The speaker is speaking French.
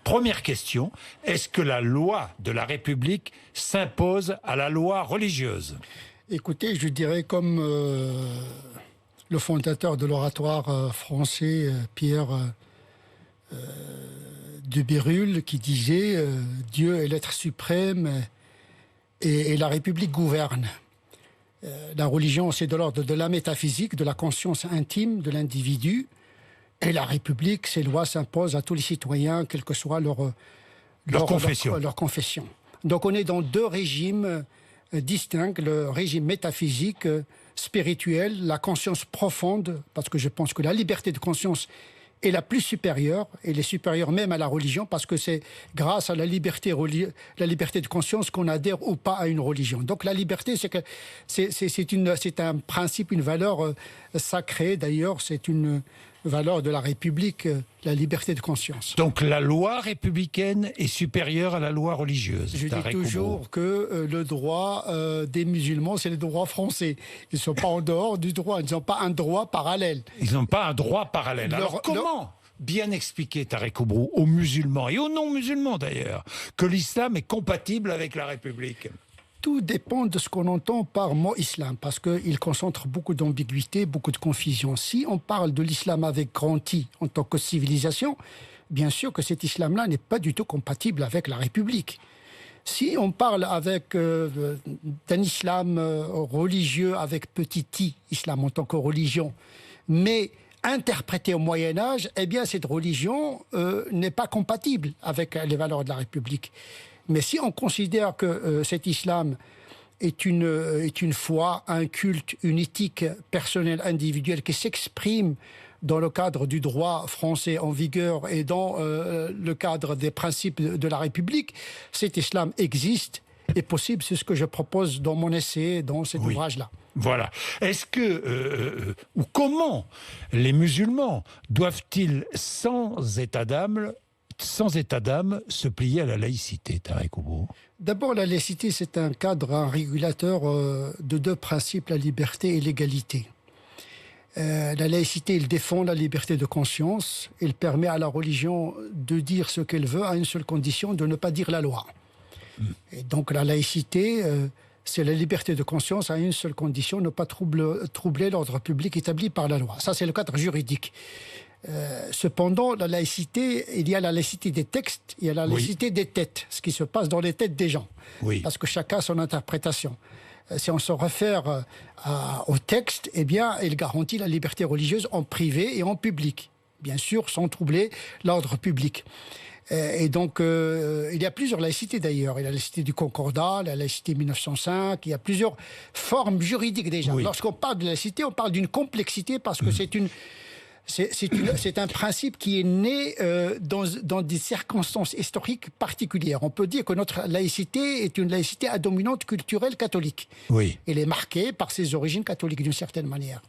Première question, est-ce que la loi de la République s'impose à la loi religieuse? Écoutez, je dirais comme le fondateur de l'oratoire français, Pierre de Bérulle, qui disait Dieu est l'être suprême et la République gouverne. La religion, c'est de l'ordre de la métaphysique, de la conscience intime de l'individu. Et la République, ses lois s'imposent à tous les citoyens, quelle que soit leur confession. Donc on est dans deux régimes distincts, le régime métaphysique, spirituel, la conscience profonde, parce que je pense que la liberté de conscience est la plus supérieure, et elle est supérieure même à la religion, parce que c'est grâce à la liberté de conscience qu'on adhère ou pas à une religion. Donc la liberté, c'est un principe, une valeur sacrée. D'ailleurs, c'est une valeur de la République, la liberté de conscience. Donc la loi républicaine est supérieure à la loi religieuse. Je dis toujours que le droit des musulmans, c'est le droit français. Ils ne sont pas en dehors du droit, ils n'ont pas un droit parallèle. Ils n'ont pas un droit parallèle. Alors comment bien expliquer, Tarek Oubrou, aux musulmans, et aux non-musulmans d'ailleurs, que l'islam est compatible avec la République ? Tout dépend de ce qu'on entend par mot islam, parce qu'il concentre beaucoup d'ambiguïté, beaucoup de confusion. Si on parle de l'islam avec grand I en tant que civilisation, bien sûr que cet islam-là n'est pas du tout compatible avec la République. Si on parle d'un islam religieux avec petit i, islam en tant que religion, mais interprété au Moyen-Âge, eh bien cette religion n'est pas compatible avec les valeurs de la République. Mais si on considère que cet islam est une foi, un culte, une éthique personnelle, individuelle qui s'exprime dans le cadre du droit français en vigueur et dans le cadre des principes de la République, cet islam existe, est possible. C'est ce que je propose dans mon essai, dans cet ouvrage-là. Voilà. Est-ce que, ou comment les musulmans doivent-ils, sans état d'âme, se plier à la laïcité, Tarek Oubrou? D'abord, la laïcité, c'est un cadre, un régulateur de deux principes, la liberté et l'égalité. La laïcité, elle défend la liberté de conscience. Elle permet à la religion de dire ce qu'elle veut à une seule condition, de ne pas dire la loi. Et donc la laïcité, c'est la liberté de conscience à une seule condition, ne pas troubler l'ordre public établi par la loi. Ça, c'est le cadre juridique. Cependant, la laïcité, il y a la laïcité des textes, il y a la laïcité des têtes, ce qui se passe dans les têtes des gens, parce que chacun a son interprétation. Si on se réfère au texte, eh bien, il garantit la liberté religieuse en privé et en public, bien sûr, sans troubler l'ordre public. Et donc, il y a plusieurs laïcités d'ailleurs. Il y a la laïcité du Concordat, la laïcité 1905, il y a plusieurs formes juridiques déjà. Lorsqu'on parle de laïcité, on parle d'une complexité parce que c'est un principe qui est né dans des circonstances historiques particulières. On peut dire que notre laïcité est une laïcité à dominante culturelle catholique. Elle est marquée par ses origines catholiques d'une certaine manière.